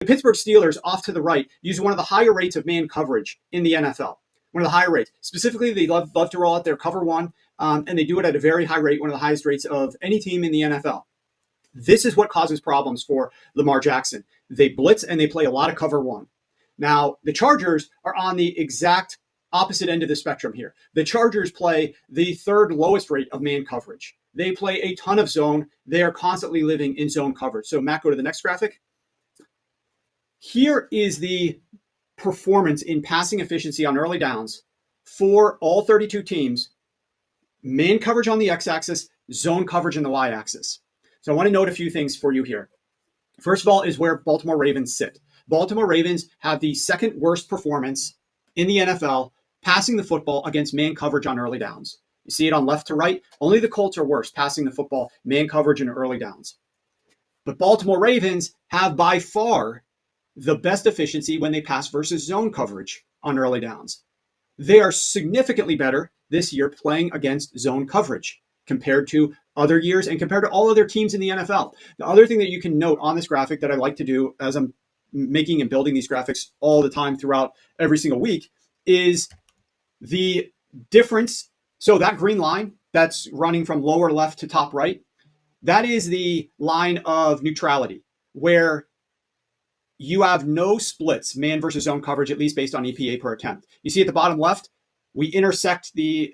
Pittsburgh Steelers, off to the right, use one of the higher rates of man coverage in the NFL. One of the higher rates. Specifically, they love to roll out their cover one, and they do it at a very high rate, one of the highest rates of any team in the NFL. This is what causes problems for Lamar Jackson. They blitz and they play a lot of cover one. Now, the Chargers are on the exact opposite end of the spectrum here. The Chargers play the third lowest rate of man coverage. They play a ton of zone. They are constantly living in zone coverage. So, Matt, go to the next graphic. Here is the performance in passing efficiency on early downs for all 32 teams. Man coverage on the x-axis, zone coverage on the y-axis. So I want to note a few things for you here. First of all is where Baltimore Ravens sit. Baltimore Ravens have the second worst performance in the NFL passing the football against man coverage on early downs. You see it on left to right. Only the Colts are worse passing the football, man coverage in early downs. But Baltimore Ravens have by far the best efficiency when they pass versus zone coverage on early downs. They are significantly better this year playing against zone coverage compared to other years and compared to all other teams in the NFL. The other thing that you can note on this graphic that I like to do as I'm making and building these graphics all the time throughout every single week is the difference. So that green line that's running from lower left to top right, that is the line of neutrality where you have no splits, man versus zone coverage, at least based on EPA per attempt. You see at the bottom left, we intersect the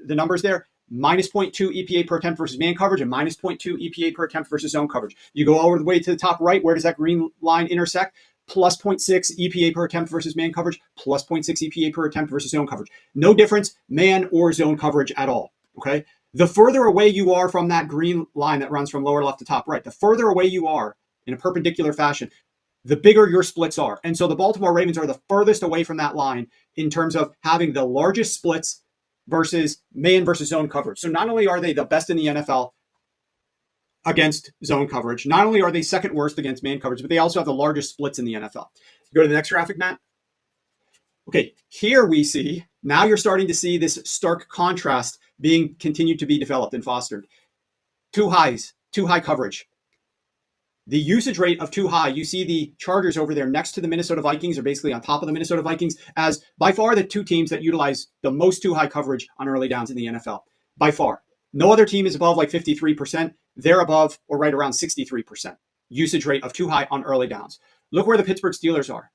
numbers there. Minus 0.2 EPA per attempt versus man coverage and minus 0.2 EPA per attempt versus zone coverage. You go over the way to the top right, where does that green line intersect? Plus 0.6 EPA per attempt versus man coverage, plus 0.6 EPA per attempt versus zone coverage. No difference, man or zone coverage at all, okay? The further away you are from that green line that runs from lower left to top right, the further away you are in a perpendicular fashion, the bigger your splits are. And so the Baltimore Ravens are the furthest away from that line in terms of having the largest splits versus man versus zone coverage. So not only are they the best in the NFL against zone coverage, not only are they second worst against man coverage, but they also have the largest splits in the NFL. Go to the next graphic, Matt. Okay, here we see, now you're starting to see this stark contrast being continued to be developed and fostered. Too high coverage. The usage rate of too high, you see the Chargers over there next to the Minnesota Vikings, or basically on top of the Minnesota Vikings, as by far the two teams that utilize the most too high coverage on early downs in the NFL. By far. No other team is above like 53%. They're above or right around 63% usage rate of too high on early downs. Look where the Pittsburgh Steelers are.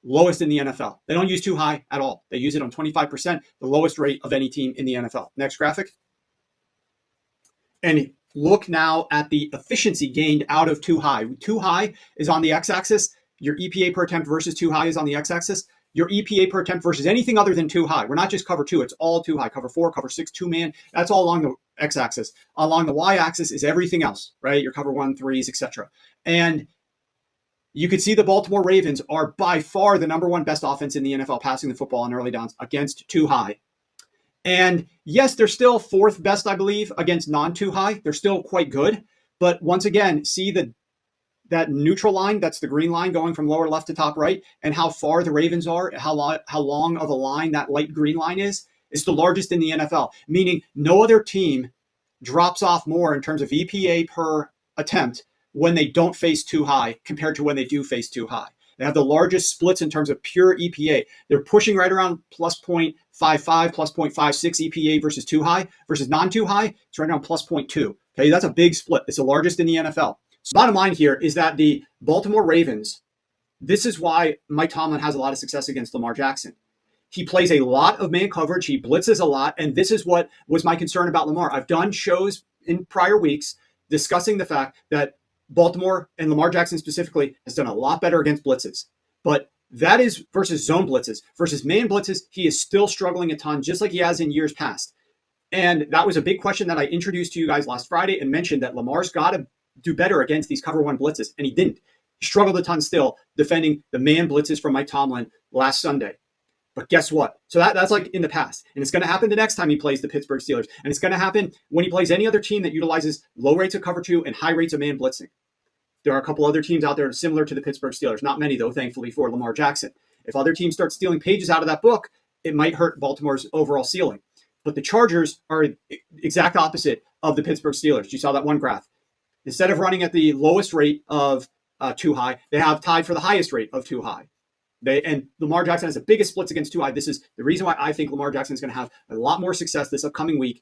Lowest in the NFL. They don't use too high at all. They use it on 25%, the lowest rate of any team in the NFL. Next graphic. And look now at the efficiency gained out of too high. Too high is on the x-axis. Your EPA per attempt versus too high is on the x-axis. Your EPA per attempt versus anything other than too high. We're not just cover two. It's all too high. Cover four, cover six, two man. That's all along the x-axis. Along the y-axis is everything else, right? Your cover one, threes, etc. And you can see the Baltimore Ravens are by far the number one best offense in the NFL passing the football on early downs against too high. And yes, they're still fourth best, I believe, against non-too high. They're still quite good. But once again, see that neutral line, that's the green line going from lower left to top right, and how far the Ravens are, how long of a line that light green line is. It's the largest in the NFL, meaning no other team drops off more in terms of EPA per attempt when they don't face too high compared to when they do face too high. They have the largest splits in terms of pure EPA. They're pushing right around plus 0.55, plus 0.56 EPA versus too high. Versus non-too high, it's right around plus 0.2. Okay, that's a big split. It's the largest in the NFL. So bottom line here is that the Baltimore Ravens, this is why Mike Tomlin has a lot of success against Lamar Jackson. He plays a lot of man coverage. He blitzes a lot. And this is what was my concern about Lamar. I've done shows in prior weeks discussing the fact that Baltimore and Lamar Jackson specifically has done a lot better against blitzes. But that is versus zone blitzes. Versus man blitzes, he is still struggling a ton, just like he has in years past. And that was a big question that I introduced to you guys last Friday and mentioned that Lamar's got to do better against these cover one blitzes. And he didn't. He struggled a ton still defending the man blitzes from Mike Tomlin last Sunday. But guess what? So that's like in the past. And it's going to happen the next time he plays the Pittsburgh Steelers. And it's going to happen when he plays any other team that utilizes low rates of cover two and high rates of man blitzing. There are a couple other teams out there similar to the Pittsburgh Steelers. Not many, though, thankfully, for Lamar Jackson. If other teams start stealing pages out of that book, it might hurt Baltimore's overall ceiling. But the Chargers are exact opposite of the Pittsburgh Steelers. You saw that one graph. Instead of running at the lowest rate of too high. They have tied for the highest rate of too high. And Lamar Jackson has the biggest splits against too high. This is the reason why I think Lamar Jackson is going to have a lot more success this upcoming week